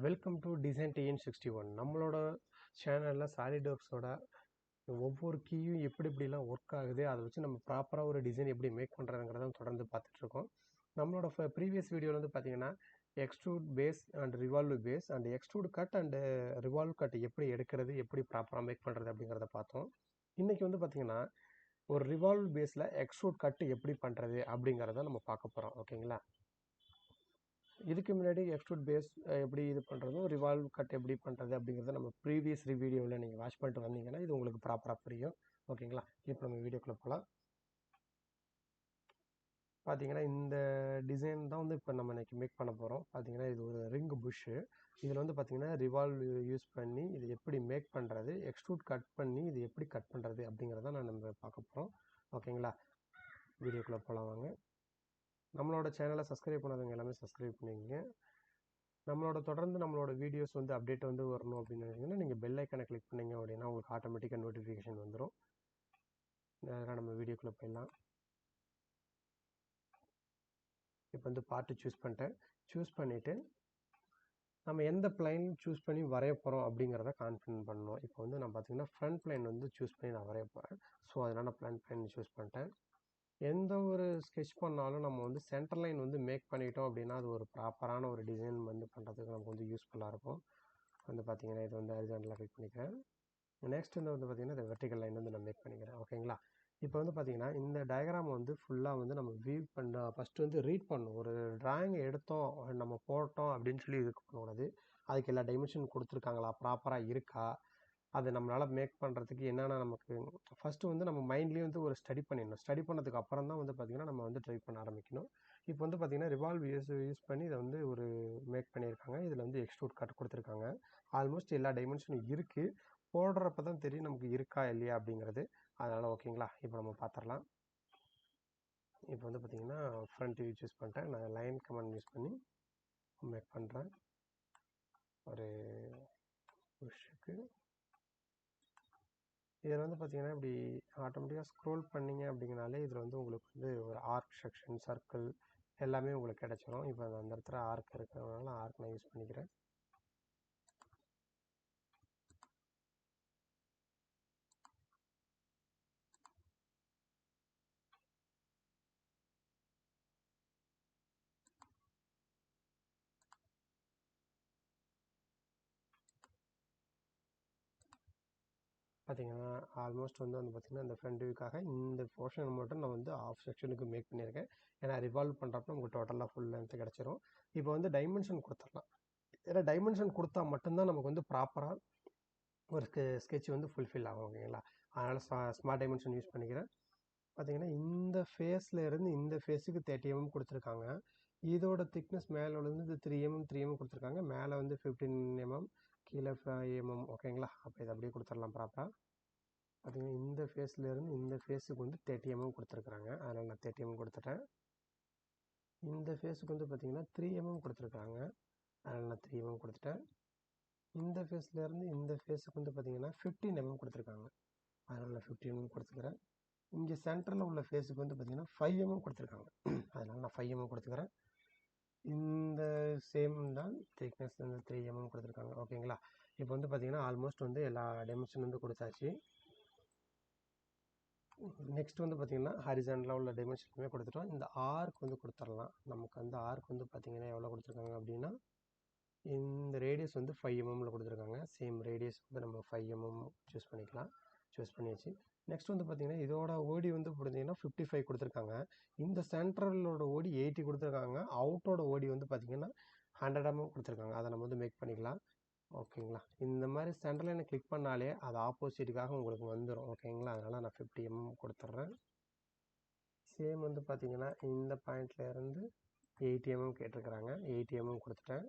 Welcome to design TN61. நம்மளோட சேனலில் சாலிட்வொர்க்ஸோட ஒவ்வொரு கீயும் எப்படிலாம் ஒர்க் ஆகுது, அதை வச்சு நம்ம ப்ராப்பராக ஒரு டிசைன் எப்படி மேக் பண்ணுறதுங்கிறத தொடர்ந்து பார்த்துட்ருக்கோம். நம்மளோட ப்ரீவியஸ் வீடியோவில் வந்து பார்த்தீங்கன்னா extrude base and revolve base and extrude cut and revolve cut எப்படி எடுக்கிறது, எப்படி ப்ராப்பராக மேக் பண்ணுறது அப்படிங்கிறத பார்த்தோம். இன்றைக்கி வந்து பார்த்திங்கன்னா ஒரு ரிவால்வ் பேஸில் எக்ஸ்ட்ரூட் கட்டு எப்படி பண்ணுறது அப்படிங்கிறத நம்ம பார்க்க போகிறோம். ஓகேங்களா? இதுக்கு முன்னாடி எக்ஸ்ட்ரூட் பேஸ் எப்படி இது பண்ணுறதும் ரிவால்வ் கட் எப்படி பண்ணுறது அப்படிங்கிறத நம்ம ப்ரீவியஸ் வீடியோவில் நீங்கள் வாட்ச் பண்ணிட்டு வந்தீங்கன்னா இது உங்களுக்கு ப்ராப்பராக புரியும். ஓகேங்களா? இப்போ நம்ம வீடியோக்குள்ளே போகலாம். பார்த்தீங்கன்னா இந்த டிசைன் தான் வந்து இப்போ நம்ம இன்றைக்கி மேக் பண்ண போகிறோம். பார்த்தீங்கன்னா இது ஒரு ரிங் புஷ்ஷு. இதில் வந்து பார்த்திங்கன்னா ரிவால்வ் யூஸ் பண்ணி இது எப்படி மேக் பண்ணுறது, எக்ஸ்ட்ரூட் கட் பண்ணி இது எப்படி கட் பண்ணுறது அப்படிங்கிறத நம்ம பார்க்க போகிறோம். ஓகேங்களா? வீடியோக்குள்ளே போகலாம் வாங்க. நம்மளோட சேனலை சப்ஸ்கிரைப் பண்ணாதவங்க எல்லாமே சப்ஸ்கிரைப் பண்ணிக்கங்க. தொடர்ந்து நம்மளோட வீடியோஸ் வந்து அப்டேட் வந்து வரணும் அப்படின்னு நினைச்சீங்கன்னா நீங்கள் பெல் ஐக்கனை கிளிக் பண்ணிங்க அப்படின்னா உங்களுக்கு ஆட்டோமேட்டிக்காக நோட்டிஃபிகேஷன் வந்துடும். நேராக நம்ம வீடியோக்குள்ளே போயிடலாம். இப்போ வந்து பார்ட்டு சூஸ் பண்ணிட்டேன். சூஸ் பண்ணிவிட்டு நம்ம எந்த பிளைன் சூஸ் பண்ணி வரைய போகிறோம் அப்படிங்கிறத கான்ஃபிடன்ட் பண்ணணும். இப்போ வந்து நான் பார்த்தீங்கன்னா ஃப்ரண்ட் பிளைன் வந்து சூஸ் பண்ணி நான் வரைய போகிறேன். ஸோ அதனால் நான் ஃப்ரண்ட் பிளைன் சூஸ் பண்ணிட்டேன். எந்த ஒரு ஸ்கெட்ச் பண்ணாலும் நம்ம வந்து சென்டர் லைன் வந்து மேக் பண்ணிட்டோம் அப்படின்னா அது ஒரு ப்ராப்பரான ஒரு டிசைன் வந்து பண்ணுறதுக்கு நமக்கு வந்து யூஸ்ஃபுல்லாக இருக்கும். வந்து பார்த்தீங்கன்னா இது வந்து ஹரிசாண்டலாக கிளிக் பண்ணிக்கிறேன். நெக்ஸ்ட் வந்து பார்த்தீங்கன்னா இந்த வெர்டிகல் லைன் வந்து நான் மேக் பண்ணிக்கிறேன். ஓகேங்களா? இப்போ வந்து பார்த்தீங்கன்னா இந்த டயக்ராம் வந்து ஃபுல்லாக வந்து நம்ம வியூ பண்ண ஃபஸ்ட்டு வந்து ரீட் பண்ணணும். ஒரு டிராயிங் எடுத்தோம் நம்ம போட்டோம் அப்படின்னு சொல்லி இது பண்ணக்கூடாது. அதுக்கு எல்லா டைமென்ஷன் கொடுத்துருக்காங்களா, ப்ராப்பராக இருக்கா, அது நம்மளால் மேக் பண்ணுறதுக்கு என்னென்ன நமக்கு ஃபஸ்ட்டு வந்து நம்ம மைண்ட்லேயே வந்து ஒரு ஸ்டடி பண்ணிடணும். ஸ்டடி பண்ணதுக்கு அப்புறம் தான் வந்து பார்த்திங்கன்னா நம்ம வந்து ட்ரை பண்ண ஆரம்பிக்கணும். இப்போ வந்து பார்த்திங்கன்னா ரிவால்வ் யூஸ் பண்ணி இதை வந்து ஒரு மேக் பண்ணியிருக்காங்க. இதில் வந்து எக்ஸ்ட்ரூட் கட் கொடுத்துருக்காங்க. ஆல்மோஸ்ட் எல்லா டைமென்ஷனும் இருக்குது. போடுறப்ப தான் தெரியும் நமக்கு இருக்கா இல்லையா அப்படிங்கிறது. அதனால் ஓகேங்களா, இப்போ நம்ம பார்த்துடலாம். இப்போ வந்து பார்த்திங்கன்னா ஃப்ரண்ட் வியூ சூஸ் பண்ணிட்டேன். நான் லைன் கமாண்ட் யூஸ் பண்ணி மேக் பண்ணுறேன். ஒரு புஷ்ஷுக்கு இதில் வந்து பார்த்தீங்கன்னா இப்படி ஆட்டோமேட்டிக்காக ஸ்க்ரோல் பண்ணிங்க அப்படிங்கனாலே இதில் வந்து உங்களுக்கு வந்து ஒரு ஆர்க் செக்ஷன், சர்க்கிள் எல்லாமே உங்களுக்கு கிடச்சிரும். இப்போ அந்த இடத்துல ஆர்க் இருக்கிறதுனால ஆர்க் நான் யூஸ் பண்ணிக்கிறேன். பார்த்தீங்கன்னா ஆல்மோஸ்ட் வந்து பார்த்திங்கன்னா இந்த ஃப்ரண்ட் வியூக்காக இந்த போர்ஷன் மட்டும் நான் வந்து ஆஃப் செக்ஷனுக்கு மேக் பண்ணியிருக்கேன். ஏன்னா ரிவால்வ் பண்ணுறப்ப நமக்கு டோட்டலாக ஃபுல் லென்த்து கிடச்சிரும். இப்போ வந்து டைமென்ஷன் கொடுத்துடலாம். ஏன்னா டைமென்ஷன் கொடுத்தா மட்டும்தான் நமக்கு வந்து ப்ராப்பராக ஒரு ஸ்கெட்ச் வந்து ஃபுல்ஃபில் ஆகும். ஓகேங்களா? அதனால் ஸ்மார்ட் டைமென்ஷன் யூஸ் பண்ணிக்கிறேன். பார்த்தீங்கன்னா இந்த ஃபேஸில் இருந்து இந்த ஃபேஸுக்கு 30 mm கொடுத்துருக்காங்க. இதோட திக்னஸ் மேலே வந்து 3 mm கொடுத்துருக்காங்க. மேலே வந்து 15 mm, கீழே 5 mm. ஓகேங்களா? அப்போ இதை அப்படியே கொடுத்துடலாம் ப்ராப்பராக. பார்த்தீங்கன்னா இந்த ஃபேஸில் இருந்து இந்த ஃபேஸுக்கு வந்து 30 mm கொடுத்துருக்குறாங்க. அதனால் நான் 30 mm கொடுத்துட்டேன். இந்த ஃபேஸுக்கு வந்து பார்த்தீங்கன்னா 3 mm கொடுத்துருக்காங்க. அதனால் நான் 3 mm கொடுத்துட்டேன். இந்த ஃபேஸில் இருந்து இந்த ஃபேஸுக்கு வந்து பார்த்தீங்கன்னா 15 mm கொடுத்துருக்காங்க. அதனால் நான் 15 mm கொடுத்துக்கிறேன். இங்கே சென்டரில் உள்ள ஃபேஸுக்கு வந்து பார்த்திங்கன்னா 5 mm கொடுத்துருக்காங்க. அதனால் நான் 5 mm கொடுத்துக்கிறேன். இந்த சேம் தான் திக்னஸ் வந்து 3 mm கொடுத்துருக்காங்க. ஓகேங்களா? இப்போ வந்து பார்த்திங்கன்னா ஆல்மோஸ்ட் வந்து எல்லா டைமென்ஷன் வந்து கொடுத்தாச்சு. நெக்ஸ்ட் வந்து பார்த்திங்கன்னா ஹரிசாண்டலாக உள்ள டைமென்ஷனுமே கொடுத்துட்டோம். இந்த ஆர்க் வந்து கொடுத்துடலாம். நமக்கு வந்து ஆர்க் வந்து பார்த்திங்கன்னா எவ்வளோ கொடுத்துருக்காங்க அப்படின்னா இந்த ரேடியஸ் வந்து 5 mm கொடுத்துருக்காங்க. சேம் ரேடியஸ் வந்து நம்ம 5 mm சூஸ் பண்ணிக்கலாம். சூஸ் பண்ணியாச்சு. நெக்ஸ்ட் வந்து பார்த்திங்கன்னா இதோட ஓடி வந்து பார்த்தீங்கன்னா 55 கொடுத்துருக்காங்க. இந்த சென்ட்ரலோட ஓடி 80 கொடுத்துருக்காங்க. அவுட்டோட ஓடி வந்து பார்த்திங்கன்னா 100 mm கொடுத்துருக்காங்க. அதை நம்ம வந்து மேக் பண்ணிக்கலாம். ஓகேங்களா? இந்த மாதிரி சென்டர் லைனை கிளிக் பண்ணாலே அது ஆப்போசிட்டுக்காக உங்களுக்கு வந்துடும். ஓகேங்களா? அதனால் நான் 50 mm கொடுத்துட்றேன். சேம் வந்து பார்த்திங்கன்னா இந்த பாயிண்டில் இருந்து 80 mm கேட்டிருக்கிறாங்க. 80 mm கொடுத்துட்டேன்.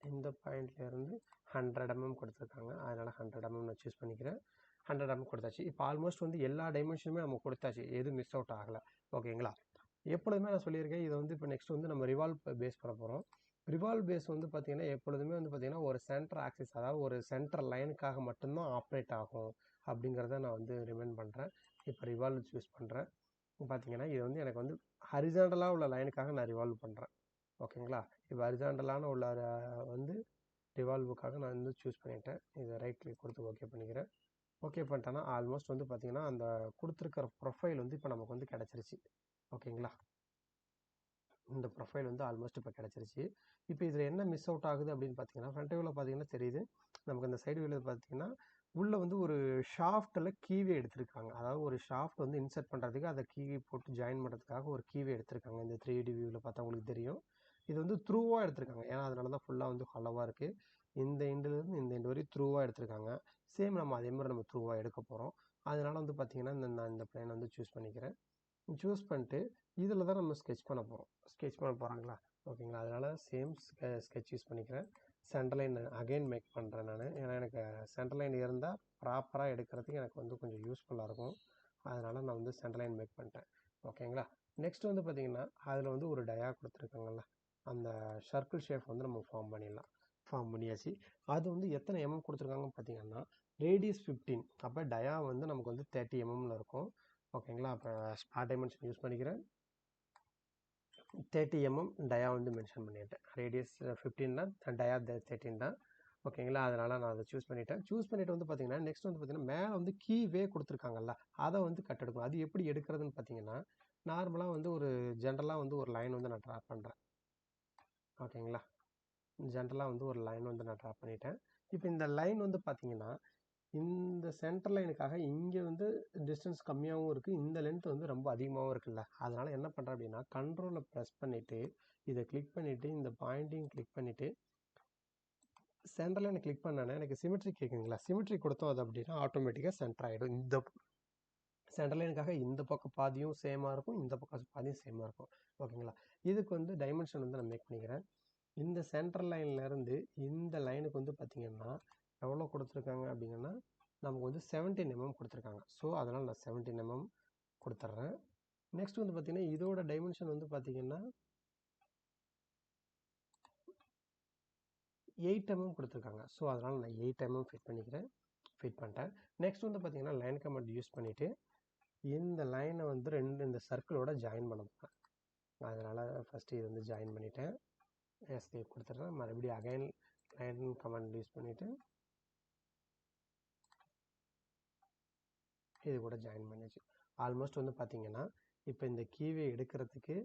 இந்த பாயிண்ட்லேருந்து 100 mm கொடுத்துருக்காங்க. அதனால் 100 mm நான் சூஸ் பண்ணிக்கிறேன். 100 mm கொடுத்தாச்சு. இப்போ ஆல்மோஸ்ட் வந்து எல்லா டைமென்ஷனுமே நம்ம கொடுத்தாச்சு. எதுவும் மிஸ் அவுட் ஆகலை. ஓகேங்களா? எப்பொழுதுமே நான் சொல்லியிருக்கேன், இதை வந்து இப்போ நெக்ஸ்ட் வந்து நம்ம ரிவால்வ் பேஸ் பண்ண போகிறோம். ரிவால்வ் பேஸ் வந்து பார்த்திங்கன்னா எப்பொழுதுமே வந்து பார்த்திங்கன்னா ஒரு சென்டர் ஆக்சிஸ், அதாவது ஒரு சென்டர் லைனுக்காக மட்டும்தான் ஆப்ரேட் ஆகும் அப்படிங்கிறத நான் வந்து ரிமைண்ட் பண்ணுறேன். இப்போ ரிவால்வ் சூஸ் பண்ணுறேன். பார்த்திங்கன்னா இது வந்து எனக்கு வந்து ஹரிசாண்டலாக உள்ள லைனுக்காக நான் ரிவால்வ் பண்ணுறேன். ஓகேங்களா. இப்போ ஹரிசாண்டலான உள்ள வந்து ரிவால்வுக்காக நான் வந்து சூஸ் பண்ணிட்டேன். இதை ரைட் கிளிக் கொடுத்து ஓகே பண்ணிக்கிறேன். ஓகே பண்ணிட்டேன்னா ஆல்மோஸ்ட் வந்து பார்த்தீங்கன்னா அந்த கொடுத்துருக்கிற ப்ரொஃபைல் வந்து இப்போ நமக்கு வந்து கிடச்சிருச்சு. ஓகேங்களா. இந்த ப்ரொஃபைல் வந்து ஆல்மோஸ்ட் இப்போ கிடச்சிருச்சு. இப்போ இதில் என்ன மிஸ் அவுட் ஆகுது அப்படின்னு பார்த்தீங்கன்னா, ஃப்ரண்ட் வியூவில் பார்த்தீங்கன்னா தெரியுது. நமக்கு இந்த சைடு வியூவில் பார்த்தீங்கன்னா உள்ளே வந்து ஒரு ஷாஃப்ட்டில் கீவே எடுத்திருக்காங்க. அதாவது ஒரு ஷாஃப்ட் வந்து இன்சர்ட் பண்ணுறதுக்கு அதை கீ போட்டு ஜாயின் பண்ணுறதுக்காக ஒரு கீவே எடுத்திருக்காங்க. இந்த 3D வியூவில் பார்த்தா உங்களுக்கு தெரியும். இது வந்து த்ரூவாக எடுத்திருக்காங்க. ஏன்னா அதனால தான் ஃபுல்லாக வந்து ஹலோவாக இருக்குது. இந்த எண்டுலேருந்து இந்த எண்டு வரையும் த்ரூவாக எடுத்திருக்காங்க. சேம் நம்ம அதே மாதிரி நம்ம த்ரூவாக எடுக்க போகிறோம். அதனால வந்து பார்த்தீங்கன்னா நான் இந்த பிளேனை வந்து சூஸ் பண்ணிக்கிறேன். சூஸ் பண்ணிட்டு இதில் தான் நம்ம ஸ்கெட்ச் பண்ண போகிறோம். ஸ்கெட்ச் பண்ண போகிறாங்களா? ஓகேங்களா. அதனால் சேம் ஸ்கெட்ச் யூஸ் பண்ணிக்கிறேன். சென்டர் லைன் அகைன் மேக் பண்ணுறேன் நான். ஏன்னா எனக்கு சென்டர் லைன் இருந்தால் ப்ராப்பராக எடுக்கிறதுக்கு எனக்கு வந்து கொஞ்சம் யூஸ்ஃபுல்லாக இருக்கும். அதனால் நான் வந்து சென்டர் லைன் மேக் பண்ணிட்டேன். ஓகேங்களா. நெக்ஸ்ட் வந்து பார்த்திங்கன்னா அதில் வந்து ஒரு டயா கொடுத்துருக்காங்கல்ல, அந்த சர்க்கிள் ஷேப் வந்து நம்ம ஃபார்ம் பண்ணிடலாம். ஃபார்ம் பண்ணியாச்சு. அது வந்து எத்தனை எம்எம் கொடுத்துருக்காங்கன்னு பார்த்தீங்கன்னா ரேடியஸ் 15. அப்போ டயா வந்து நமக்கு வந்து 30 எம்எம்மில் இருக்கும். ஓகேங்களா. அப்போ ஸ்பாட் டைமென்ஷன் யூஸ் பண்ணிக்கிறேன். 30 எம்எம் டயா வந்து மென்ஷன் பண்ணிட்டேன். ரேடியஸ் 15 தான், டயா 13 தான். ஓகேங்களா. அதனால் நான் அதை சூஸ் பண்ணிட்டேன். சூஸ் பண்ணிவிட்டு வந்து பார்த்தீங்கன்னா நெக்ஸ்ட் வந்து பார்த்தீங்கன்னா மேலே வந்து கீவே கொடுத்துருக்காங்கல்ல, அதை வந்து கட் எடுக்கணும். அது எப்படி எடுக்கிறதுன்னு பார்த்தீங்கன்னா நார்மலாக வந்து ஒரு ஜென்ரலாக வந்து ஒரு லைன் வந்து நான் ட்ரா பண்ணுறேன். ஓகேங்களா. ஜென்ரலாக வந்து ஒரு லைன் வந்து நான் ட்ரா பண்ணிட்டேன். இப்போ இந்த லைன் வந்து பார்த்தீங்கன்னா இந்த சென்டர் லைனுக்காக இங்கே வந்து டிஸ்டன்ஸ் கம்மியாகவும் இருக்குது, இந்த லென்த் வந்து ரொம்ப அதிகமாகவும் இருக்குல்ல. அதனால் என்ன பண்ணுறேன் அப்படின்னா கண்ட்ரோலை ப்ரெஸ் பண்ணிவிட்டு இதை கிளிக் பண்ணிவிட்டு இந்த பாயிண்ட்டையும் கிளிக் பண்ணிவிட்டு சென்டர் லைனை கிளிக் பண்ணேன்னா எனக்கு சிமெட்ரி கேட்குங்களா. சிமெட்ரி கொடுத்தோம் அது அப்படின்னா ஆட்டோமேட்டிக்காக சென்டர் ஆகிடும். இந்த சென்டர் லைனுக்காக இந்த பக்கம் பாதியும் சேமாக இருக்கும், இந்த பக்கம் பாதியும் சேமாக இருக்கும். ஓகேங்களா. இதுக்கு வந்து டைமென்ஷன் வந்து நான் மேக் பண்ணிக்கிறேன். இந்த சென்டர் லைன்லேருந்து இந்த லைனுக்கு வந்து பார்த்திங்கன்னா எவ்வளோ கொடுத்துருக்காங்க அப்படிங்கன்னா நமக்கு வந்து 17 mm கொடுத்துருக்காங்க. ஸோ அதனால் நான் 17 mm கொடுத்துட்றேன். நெக்ஸ்ட் வந்து பார்த்திங்கன்னா இதோட டைமென்ஷன் வந்து பார்த்திங்கன்னா 8 mm கொடுத்துருக்காங்க. ஸோ அதனால் நான் 8 mm ஃபிட் பண்ணிட்டேன். நெக்ஸ்ட் வந்து பார்த்திங்கன்னா லைன் கமெண்ட் யூஸ் பண்ணிவிட்டு இந்த லைனை வந்து இந்த சர்க்கிளோட ஜாயின் பண்ண போகிறேன். அதனால் ஃபஸ்ட்டு இது வந்து ஜாயின் பண்ணிவிட்டேன். எஸ்கேப் கொடுத்துட்றேன். மறுபடியும் அகைன் லைன் கமெண்ட் யூஸ் பண்ணிவிட்டு இது கூட ஜாயின் பண்ணிச்சு. ஆல்மோஸ்ட் வந்து பார்த்திங்கன்னா இப்போ இந்த கீவே எடுக்கிறதுக்கு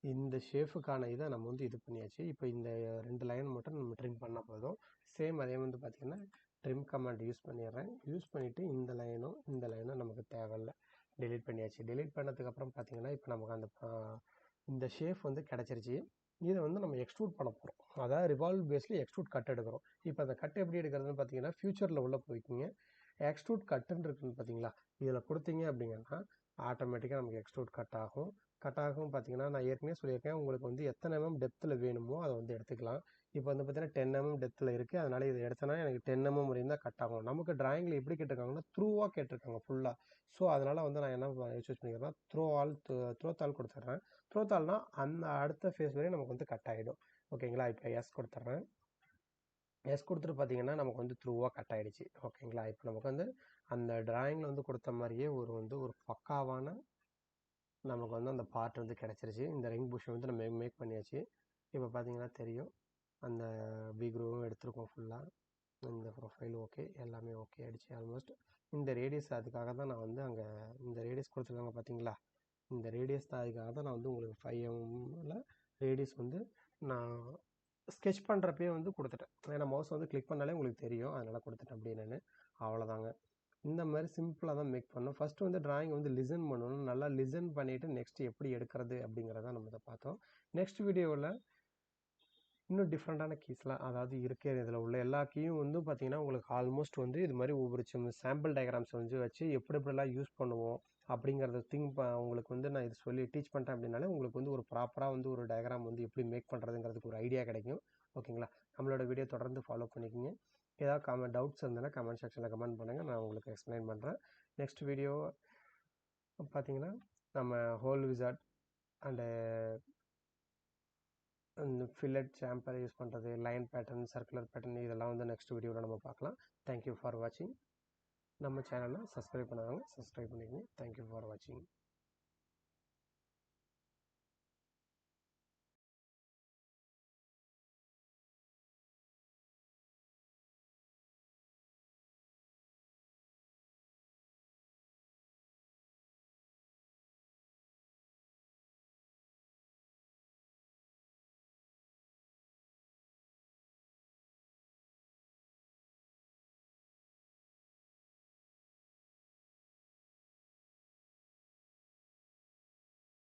இந்த ஷேஃபுக்கான இதை நம்ம வந்து இது பண்ணியாச்சு. இப்போ இந்த 2 லைன் மட்டும் நம்ம ட்ரிம் பண்ணால் போதும். சேம் அதே வந்து பார்த்திங்கன்னா ட்ரிம் கமாண்ட் யூஸ் பண்ணிடுறேன். யூஸ் பண்ணிவிட்டு இந்த லைனும் நமக்கு தேவையில்லை, டெலீட் பண்ணியாச்சு. டெலீட் பண்ணதுக்கப்புறம் பார்த்திங்கன்னா இப்போ நமக்கு அந்த இந்த ஷேப் வந்து கிடச்சிருச்சு. இதை வந்து நம்ம எக்ஸ்ட்ரூட் பண்ண போகிறோம். அதாவது ரிவால்வ் பேஸில் எக்ஸ்ட்ரூட் கட் எடுக்கிறோம். இப்போ அந்த கட் எப்படி எடுக்கிறதுன்னு பார்த்தீங்கன்னா ஃபியூச்சரில் உள்ள போய்க்குங்க. எக்ஸ்ட்ரூட் கட்டுன்னு இருக்குன்னு பார்த்தீங்களா, இதில் கொடுத்தீங்க அப்படிங்கன்னா ஆட்டோமேட்டிக்காக நமக்கு எக்ஸ்ட்ரூட் கட் ஆகும். பார்த்தீங்கன்னா நான் ஏற்கனவே சொல்லியிருக்கேன், உங்களுக்கு வந்து எத்தனை mm டெப்த்தில் வேணுமோ அதை வந்து எடுத்துக்கலாம். இப்போ வந்து பார்த்தீங்கன்னா 10 mm டெப்த்தில் இருக்குது. அதனால் இதை எடுத்தனா எனக்கு 10 mm வரையும் தான் கட் ஆகும். நமக்கு டிராயிங்கில் எப்படி கேட்டிருக்காங்கன்னா த்ரூவாக கேட்டிருக்காங்க ஃபுல்லாக. ஸோ அதனால் வந்து நான் என்ன சூஸ் பண்ணிக்கிறேன்னா த்ரோ தாள் கொடுத்துட்றேன். த்ரோ தாள்னா அந்த அடுத்த ஃபேஸ் வரையும் நமக்கு வந்து கட் ஆகிடும். ஓகேங்களா. இப்போ எஸ் கொடுத்துட்றேன். எஸ் கொடுத்துட்டு பார்த்தீங்கன்னா நமக்கு வந்து த்ரூவாக கட் ஆகிடுச்சு. ஓகேங்களா. இப்போ நமக்கு வந்து அந்த டிராயிங்கில் வந்து கொடுத்த மாதிரியே ஒரு பக்காவான நமக்கு வந்து அந்த பார்ட் வந்து கிடச்சிருச்சு. இந்த ரிங் புஷ் வந்து நம்ம மேக் பண்ணியாச்சு. இப்போ பார்த்தீங்கன்னா தெரியும், அந்த பீக்ரூவும் எடுத்துருக்கோம் ஃபுல்லாக. இந்த ப்ரொஃபைல் ஓகே, எல்லாமே ஓகே ஆகிடுச்சு ஆல்மோஸ்ட். இந்த ரேடியஸ் அதுக்காக தான் நான் வந்து அங்கே இந்த ரேடியஸ் கொடுத்துருக்காங்க பார்த்தீங்களா, இந்த ரேடியஸ் தான் அதுக்காக தான் நான் வந்து உங்களுக்கு 5 mm ரேடியஸ் வந்து நான் ஸ்கெட்ச் பண்ணுறப்பே வந்து கொடுத்துட்டேன். ஏன்னா மவுஸ் வந்து கிளிக் பண்ணாலே உங்களுக்கு தெரியும், அதனால் கொடுத்துட்டேன் அப்படின்னு. அவ்வளோதாங்க. இந்த மாதிரி சிம்பிளாக தான் மேக் பண்ணணும். ஃபஸ்ட்டு வந்து டிராயிங் வந்து லிசன் பண்ணணும். நல்லா லிசன் பண்ணிவிட்டு நெக்ஸ்ட் எப்படி எடுக்கிறது அப்படிங்கிறத நம்ம இதை பார்த்தோம். நெக்ஸ்ட் வீடியோவில் இன்னும் டிஃப்ரெண்ட்டான கீஸ்லாம், அதாவது இருக்கிற இதில் உள்ள எல்லா கீயும் வந்து பார்த்திங்கன்னா உங்களுக்கு ஆல்மோஸ்ட் வந்து இது மாதிரி ஒவ்வொரு சின்ன சாம்பிள் டயக்ராம்ஸ் வந்து வச்சு எப்படிலாம் யூஸ் பண்ணுவோம் அப்படிங்கிறத உங்களுக்கு வந்து நான் இது சொல்லி டீச் பண்ணிட்டேன் அப்படின்னாலே உங்களுக்கு வந்து ஒரு ப்ராப்பராக வந்து ஒரு டயக்ராம் வந்து எப்படி மேக் பண்ணுறதுங்கிறதுக்கு ஒரு ஐடியா கிடைக்கும். ஓகேங்களா. நம்மளோட வீடியோ தொடர்ந்து ஃபாலோ பண்ணிக்கோங்க. ஏதாவது டவுட்ஸ் இருந்ததுன்னா கமெண்ட் செக்ஷனில் கமெண்ட் பண்ணுங்கள், நான் உங்களுக்கு எக்ஸ்பிளைன் பண்ணுறேன். நெக்ஸ்ட் வீடியோ பார்த்திங்கன்னா நம்ம hole wizard and fillet chamber use பண்ணுறது, லைன் பேட்டர்ன், சர்க்குலர் பேட்டர்ன், இதெல்லாம் வந்து நெக்ஸ்ட் வீடியோவில் நம்ம பார்க்கலாம். தேங்க்யூ ஃபார் வாட்சிங். நம்ம சேனலை சப்ஸ்கிரைப் பண்ணாதவங்க சப்ஸ்கிரைப் பண்ணிக்கோங்க. தேங்க்யூ ஃபார் வாட்சிங்.